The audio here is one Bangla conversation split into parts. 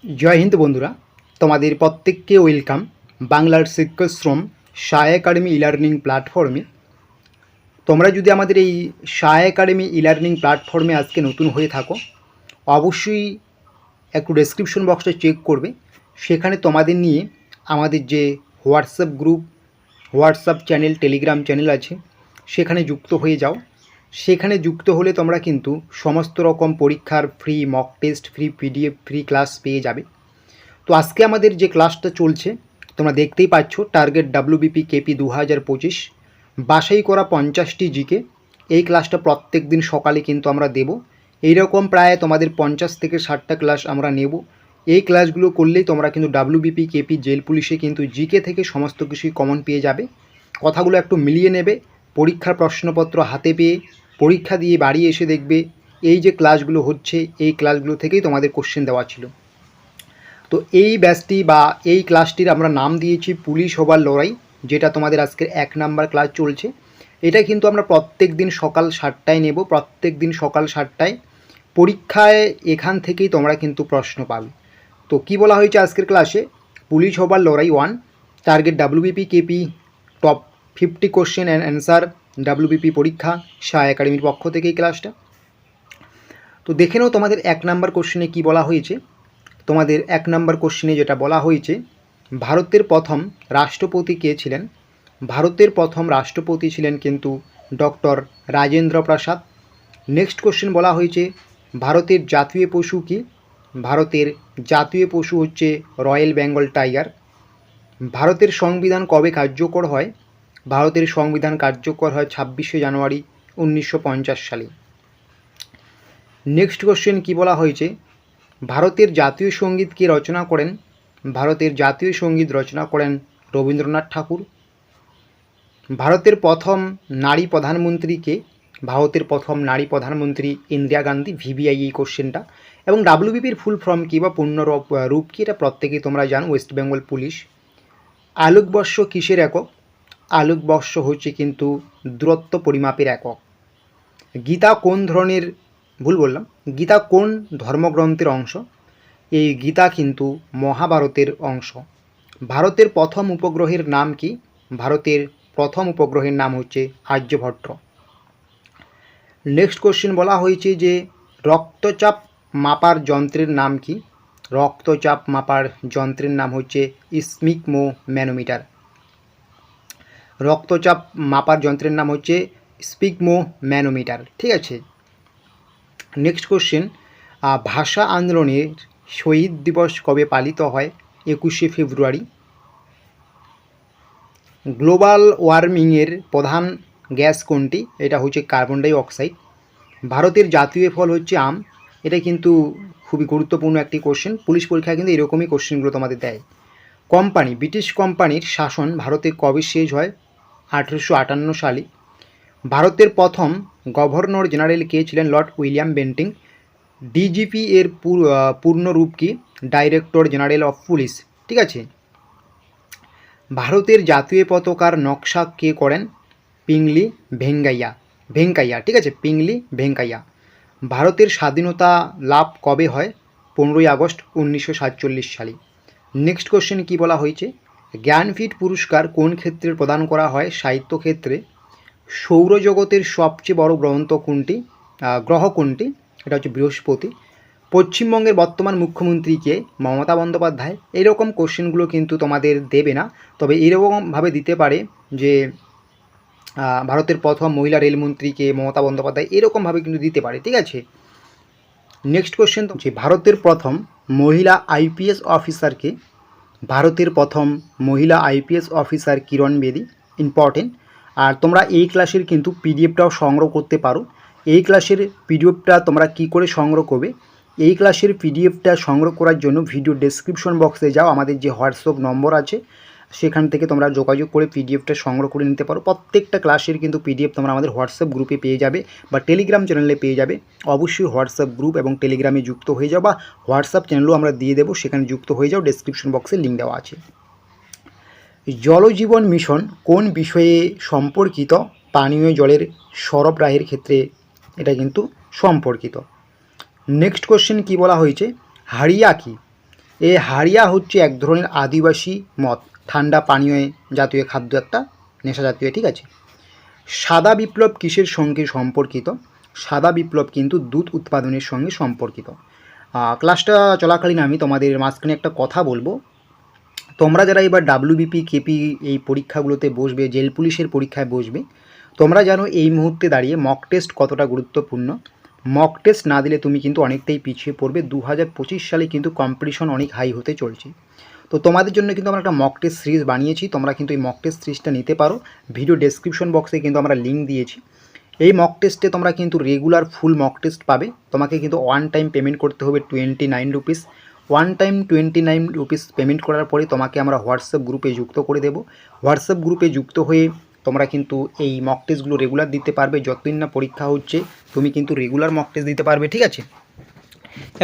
জয় হিন্দ বন্ধুরা, তোমাদের প্রত্যেককে ওয়েলকাম বাংলার শিক্ষাশ্রম সায় একাডেমি ইলার্নিং প্ল্যাটফর্মে। তোমরা যদি আমাদের এই সায় একাডেমি ইলার্নিং প্ল্যাটফর্মে আজকে নতুন হয়ে থাকো, অবশ্যই একটু ডেসক্রিপশন বক্সটা চেক করবে। সেখানে তোমাদের নিয়ে আমাদের যে WhatsApp group, WhatsApp channel, Telegram channel আছে, সেখানে যুক্ত হয়ে যাও। সেখানে যুক্ত হলে তোমরা কিন্তু সমস্ত রকম পরীক্ষার free mock test, free PDF, free class পেয়ে যাবে। তো আজকে আমাদের যে ক্লাসটা চলছে তোমরা দেখতেই পাচ্ছ, টার্গেট WBP KP 2025 বাছাই করা 50টি জিকে। এই ক্লাসটা প্রত্যেক দিন সকালে কিন্তু আমরা দেব। এইরকম প্রায় তোমাদের 50 থেকে 60টা ক্লাস আমরা নেব। এই ক্লাসগুলো করলেই তোমরা কিন্তু WBP KP জেল পুলিশে কিন্তু জিকে থেকে সমস্ত কিছুই কমন পেয়ে যাবে। কথাগুলো একটু মিলিয়ে নেবে। পরীক্ষার প্রশ্নপত্র হাতে পেয়ে পরীক্ষা দিয়ে বাড়ি এসে দেখবে এই যে ক্লাসগুলো হচ্ছে, এই ক্লাসগুলো থেকেই তোমাদের কোশ্চেন দেওয়া ছিল। তো এই ব্যাচটি বা এই ক্লাসটির আমরা নাম দিয়েছি পুলিশ হবার লড়াই, যেটা তোমাদের আজকের 1 নাম্বার ক্লাস চলছে। এটা কিন্তু আমরা প্রত্যেক দিন সকাল 7টায় নেব। প্রত্যেক দিন সকাল 7টায় পরীক্ষায় এখান থেকেই তোমরা কিন্তু প্রশ্ন পাবে। তো কি বলা হয়েছে আজকের ক্লাসে? পুলিশ হবার লড়াই 1, target WBP KP top 50 question and answer WBP পরীক্ষা সায় একাডেমির পক্ষ থেকে এই ক্লাসটা। তো দেখে নাও তোমাদের 1 নাম্বার কোশ্চেনে কী বলা হয়েছে। তোমাদের 1 নাম্বার কোশ্চেনে যেটা বলা হয়েছে, ভারতের প্রথম রাষ্ট্রপতি কে ছিলেন? ভারতের প্রথম রাষ্ট্রপতি ছিলেন কিন্তু doctor Rajendra Prasad. Next question বলা হয়েছে, ভারতের জাতীয় পশু কি? ভারতের জাতীয় পশু হচ্ছে রয়্যাল বেঙ্গল টাইগার। ভারতের সংবিধান কবে কার্যকর হয়? ভারতের সংবিধান কার্যকর হয় 26শে জানুয়ারি 1950 সালে। নেক্সট কোশ্চেন কি বলা হয়েছে, ভারতের জাতীয় সঙ্গীত কে রচনা করেন? ভারতের জাতীয় সঙ্গীত রচনা করেন রবীন্দ্রনাথ ঠাকুর। ভারতের প্রথম নারী প্রধানমন্ত্রী কে? ভারতের প্রথম নারী প্রধানমন্ত্রী ইন্দিরা গান্ধী। VBI এই কোশ্চেনটা। এবং WBPর ফুল ফর্ম কী বা পূর্ণ রূপ কী, এটা প্রত্যেকেই তোমরা জানো, ওয়েস্ট বেঙ্গল পুলিশ। আলোকবর্ষ কিসের একক? আলোকবর্ষ হচ্ছে কিন্তু দূরত্ব পরিমাপের একক। গীতা কোন ধরনের, ভুল বললাম, গীতা কোন ধর্মগ্রন্থের অংশ? এই গীতা কিন্তু মহাভারতের অংশ। ভারতের প্রথম উপগ্রহের নাম কি? ভারতের প্রথম উপগ্রহের নাম হচ্ছে আর্যভট্ট। নেক্সট কোশ্চেন বলা হয়েছে যে রক্তচাপ মাপার যন্ত্রের নাম কি? রক্তচাপ মাপার যন্ত্রের নাম হচ্ছে স্পিগমো ম্যানোমিটার। রক্তচাপ মাপার যন্ত্রের নাম হচ্ছে স্পিগমো ম্যানোমিটার। ঠিক আছে। নেক্সট কোশ্চেন, ভাষা আন্দোলনের শহীদ দিবস কবে পালিত হয়? 21শে ফেব্রুয়ারি। গ্লোবাল ওয়ার্মিংয়ের প্রধান গ্যাস কোনটি? এটা হচ্ছে কার্বন ডাই অক্সাইড। ভারতের জাতীয় ফল হচ্ছে আম। এটা কিন্তু খুবই গুরুত্বপূর্ণ একটি কোশ্চেন। পুলিশ পরীক্ষায় কিন্তু এরকমই কোশ্চেনগুলো তোমাদের দেয়। কোম্পানি, ব্রিটিশ কোম্পানির শাসন ভারতে কবে শেষ হয়? 1858 সালে। ভারতের প্রথম গভর্নর জেনারেল কে ছিলেন? Lord William Bentinck. DGP এর পূর্ণ রূপ কি? Director general of police. ঠিক আছে। ভারতের জাতীয় পতাকার নকশা কে করেন? পিংলি ভেঙ্কাইয়া। ঠিক আছে, পিংলি ভেঙ্কাইয়া। ভারতের স্বাধীনতা লাভ কবে হয়? 15ই আগস্ট 1947 সালে। নেক্সট কোশ্চেন কি বলা হয়েছে, জ্ঞানপীঠ পুরস্কার কোন ক্ষেত্রে প্রদান করা হয়? সাহিত্য ক্ষেত্রে। সৌরজগতের সবচেয়ে বড় গ্রহ কোনটি? এটা হচ্ছে বৃহস্পতি। পশ্চিমবঙ্গের বর্তমান মুখ্যমন্ত্রী কে? মমতা বন্দ্যোপাধ্যায়। এইরকম কোশ্চেনগুলো কিন্তু তোমাদের দেবে না, তবে এইরকমভাবে দিতে পারে যে ভারতের প্রথম মহিলা রেলমন্ত্রী কে? মমতা বন্দ্যোপাধ্যায়। এরকমভাবে কিন্তু দিতে পারে। ঠিক আছে। নেক্সট কোশ্চেন হচ্ছে, ভারতের প্রথম মহিলা IPS অফিসার কে? ভারতের প্রথম মহিলা IPS অফিসার কিরণ বেদি। ইম্পর্টেন্ট। আর তোমরা এই ক্লাসের কিন্তু PDFটাও সংগ্রহ করতে পারো। এই ক্লাসের PDFটা তোমরা কি করে সংগ্রহ করবে? এই ক্লাসের PDFটা সংগ্রহ করার জন্য ভিডিও ডেসক্রিপশন বক্সে যাও, আমাদের যে হোয়াটসঅ্যাপ নম্বর আছে সেখান থেকে তোমরা যোগাযোগ করে PDFটা সংগ্রহ করে নিতে পারো। প্রত্যেকটা ক্লাসের কিন্তু PDF তোমরা আমাদের হোয়াটসঅ্যাপ গ্রুপে পেয়ে যাবে বা টেলিগ্রাম চ্যানেলে পেয়ে যাবে। অবশ্যই হোয়াটসঅ্যাপ গ্রুপ এবং টেলিগ্রামে যুক্ত হয়ে যাও, বা হোয়াটসঅ্যাপ চ্যানেলও আমরা দিয়ে দেবো, সেখানে যুক্ত হয়ে যাও। ডেসক্রিপশন বক্সে লিঙ্ক দেওয়া আছে। জলজীবন মিশন কোন বিষয়ে সম্পর্কিত? পানীয় জলের সরবরাহের ক্ষেত্রে এটা কিন্তু সম্পর্কিত। নেক্সট কোশ্চেন কি বলা হয়েছে, হাড়িয়া কি? এই হারিয়া হচ্ছে এক ধরনের আদিবাসী মদ, ঠান্ডা পানীয় জাতীয় খাদ্য, একটা নেশা জাতীয়, ঠিক আছে। সাদা বিপ্লব কিসের সঙ্গে সম্পর্কিত? সাদা বিপ্লব কিন্তু দুধ উৎপাদনের সঙ্গে সম্পর্কিত। ক্লাসটা চলাকালীন আমি তোমাদের মাঝখানে একটা কথা বলবো। তোমরা যারা এবার ডাব্লিউবিপি কেপি এই পরীক্ষাগুলোতে বসবে, জেল পুলিশের পরীক্ষায় বসবে, তোমরা জানো এই মুহূর্তে দাঁড়িয়ে মক টেস্ট কতটা গুরুত্বপূর্ণ। মক টেস্ট না দিলে তুমি কিন্তু অনেকটাই পিছিয়ে পড়বে। 2025 সালে কিন্তু কম্পিটিশন অনেক হাই হতে চলছে। তো তোমাদের জন্য কিন্তু আমরা একটা মক টেস্ট সিরিজ বানিয়েছি, তোমরা কিন্তু এই মক টেস্ট সিরিজটা নিতে পারো। ভিডিও ডেসক্রিপশন বক্সে কিন্তু আমরা লিঙ্ক দিয়েছি। এই মক টেস্টে তোমরা কিন্তু রেগুলার ফুল মক টেস্ট পাবে। তোমাকে কিন্তু ওয়ান টাইম পেমেন্ট করতে হবে 29 rupees. One time 29 rupees payment করার পরে তোমাকে আমরা হোয়াটসঅ্যাপ গ্রুপে যুক্ত করে দেবো। হোয়াটসঅ্যাপ গ্রুপে যুক্ত হয়ে তোমরা কিন্তু এই মক টেস্টগুলো রেগুলার দিতে পারবে। যতদিন না পরীক্ষা হচ্ছে তুমি কিন্তু রেগুলার মক টেস্ট দিতে পারবে, ঠিক আছে।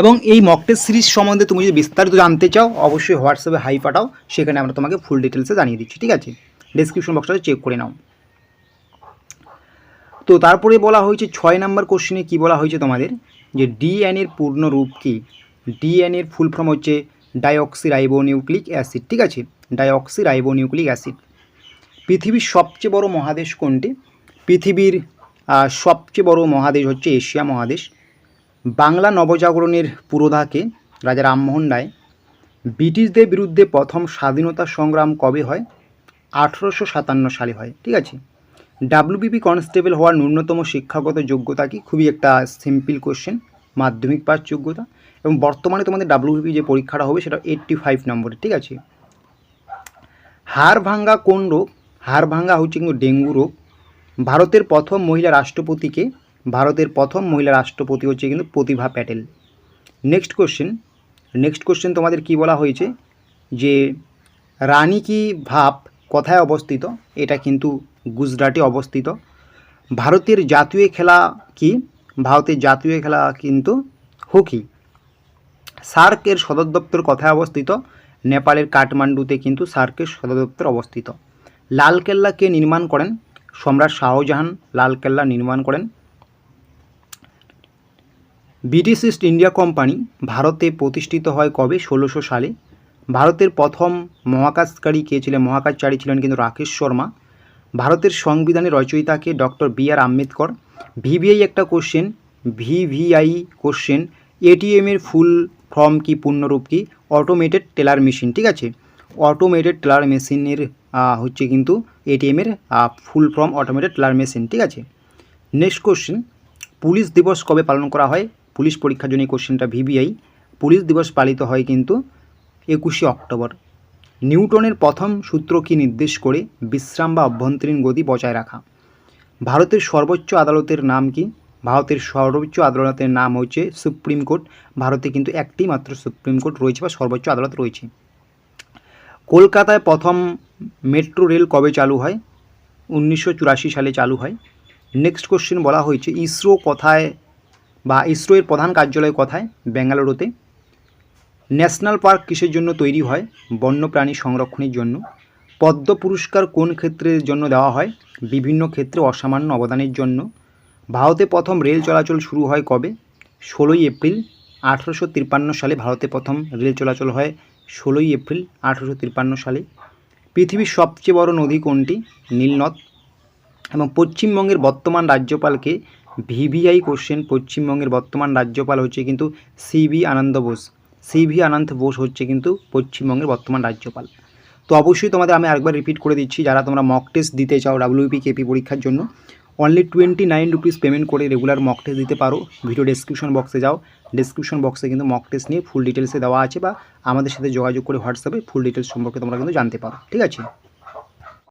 এবং এই মক টেস্ট সিরিজ সম্বন্ধে তুমি যদি বিস্তারিত জানতে চাও অবশ্যই হোয়াটসঅ্যাপে হাই পাঠাও, সেখানে আমরা তোমাকে ফুল ডিটেলসে জানিয়ে দিচ্ছি, ঠিক আছে। ডেসক্রিপশন বক্সটা চেক করে নাও। তো তারপরে বলা হয়েছে 6 নম্বর কোশ্চেনে কি বলা হয়েছে তোমাদের, যে ডিএনএর পূর্ণ রূপ কী? ডিএনএর ফুল ফর্ম হচ্ছে ডাইঅক্সিরাইবোনিউক্লিক অ্যাসিড, ঠিক আছে, ডাইঅক্সিরাইবোনিউক্লিক অ্যাসিড। পৃথিবীর সবচেয়ে বড় মহাদেশ কোনটি? পৃথিবীর সবচেয়ে বড় মহাদেশ হচ্ছে এশিয়া মহাদেশ। বাংলা নবজাগরণের পুরোধাকে রাজা রামমোহন রায়। ব্রিটিশদের বিরুদ্ধে প্রথম স্বাধীনতা সংগ্রাম কবে হয়? 1857 সালে হয়, ঠিক আছে। ডাব্লিউবিপি কনস্টেবল হওয়ার ন্যূনতম শিক্ষাগত যোগ্যতা কি? খুবই একটা সিম্পল কোশ্চেন, মাধ্যমিক পাস যোগ্যতা। এবং বর্তমানে তোমাদের ডাব্লিউবিপি যে পরীক্ষাটা হবে সেটা 85 নম্বরের, ঠিক আছে। হাড় ভাঙ্গা কোন রোগ? হাড় ভাঙ্গা হচ্ছে কিন্তু ডেঙ্গু রোগ। ভারতের প্রথম মহিলা রাষ্ট্রপতিকে? ভারতের প্রথম মহিলা রাষ্ট্রপতি হচ্ছে কিন্তু প্রতিভা প্যাটেল। নেক্সট কোশ্চেন তোমাদের কি বলা হয়েছে, যে রানী কি ভাপ কোথায় অবস্থিত? এটা কিন্তু গুজরাটে অবস্থিত। ভারতের জাতীয় খেলা কি? ভারতের জাতীয় খেলা কিন্তু হকি। সার্কের সদর দপ্তর কোথায় অবস্থিত? নেপালের কাঠমান্ডুতে কিন্তু সার্কের সদর দপ্তর অবস্থিত। লালকেল্লা কে নির্মাণ করেন? সম্রাট শাহজাহান লালকেল্লা নির্মাণ করেন। ব্রিটিশ ইস্ট ইন্ডিয়া কোম্পানি ভারতে প্রতিষ্ঠিত হয় কবে? 1600 সালে। ভারতের প্রথম মহাকাশচারী কে ছিলেন? মহাকাশচারী ছিলেন কিন্তু রাকেশ শর্মা। ভারতের সংবিধানের রচয়িতাকে? Doctor B R. আম্বেদকর। ভিভিআই একটা কোশ্চেন, ভিভিআই কোশ্চেন, এটিএমের ফুল ফর্ম কি, পূর্ণরূপ কি? অটোমেটেড টেলার মেশিন, ঠিক আছে। অটোমেটেড টেলার মেশিনের হচ্ছে কিন্তু এটিএমের full form automated teller machine, ঠিক আছে। নেক্সট কোশ্চেন, পুলিশ দিবস কবে পালন করা হয়? পুলিশ পরীক্ষার জন্য এই কোশ্চেনটা ভিভিআই। পুলিশ দিবস পালিত হয় কিন্তু 21শে অক্টোবর। নিউটনের প্রথম সূত্র কি নির্দেশ করে? বিশ্রাম বা অভ্যন্তরীণ গতি বজায় রাখা। ভারতের সর্বোচ্চ আদালতের নাম কি? ভারতের সর্বোচ্চ আদালতের নাম হচ্ছে সুপ্রিম কোর্ট। ভারতে কিন্তু একটি মাত্র সুপ্রিম কোর্ট রয়েছে বা সর্বোচ্চ আদালত রয়েছে। কলকাতায় প্রথম মেট্রো রেল কবে চালু হয়? 1984 সালে চালু হয়। নেক্সট কোশ্চেন বলা হয়েছে ইসরো কোথায়, বা ইসরো এর প্রধান কার্যালয় কোথায়? বেঙ্গালুরুতে। ন্যাশনাল পার্ক কিসের জন্য তৈরি হয়? বন্যপ্রাণী সংরক্ষণের জন্য। পদ্ম পুরস্কার কোন ক্ষেত্রের জন্য দেওয়া হয়? বিভিন্ন ক্ষেত্রে অসামান্য অবদানের জন্য। ভারতে প্রথম রেল চলাচল শুরু হয় কবে? 16ই এপ্রিল 1853 সালে ভারতে প্রথম রেল চলাচল হয় 16ই এপ্রিল 1853 সালে। পৃথিবীর সবচেয়ে বড় নদী কোনটি? নীলনদ। এবং পশ্চিমবঙ্গের বর্তমান রাজ্যপালকে? ভিভিআই কোশ্চেন, পশ্চিমবঙ্গের বর্তমান রাজ্যপাল হচ্ছে কিন্তু সিভি আনন্দ বোস। সিভি আনন্দ বোস হচ্ছে কিন্তু পশ্চিমবঙ্গের বর্তমান রাজ্যপাল। তো অবশ্যই তোমাদের আমি আরেকবার রিপিট করে দিচ্ছি, যারা তোমরা মক টেস্ট দিতে চাও ডাব্লিউপি কেপি পরীক্ষার জন্য, অনলি 29 রুপিস পেমেন্ট করে রেগুলার মক টেস্ট দিতে পারো। ভিডিও ডেসক্রিপশন বক্সে যাও, ডেসক্রিপশন বক্সে কিন্তু মক টেস্ট নিয়ে ফুল ডিটেলসে দেওয়া আছে, বা আমাদের সাথে যোগাযোগ করে হোয়াটসঅ্যাপে ফুল ডিটেলস সম্পর্কে তোমরা কিন্তু জানতে পারো, ঠিক আছে।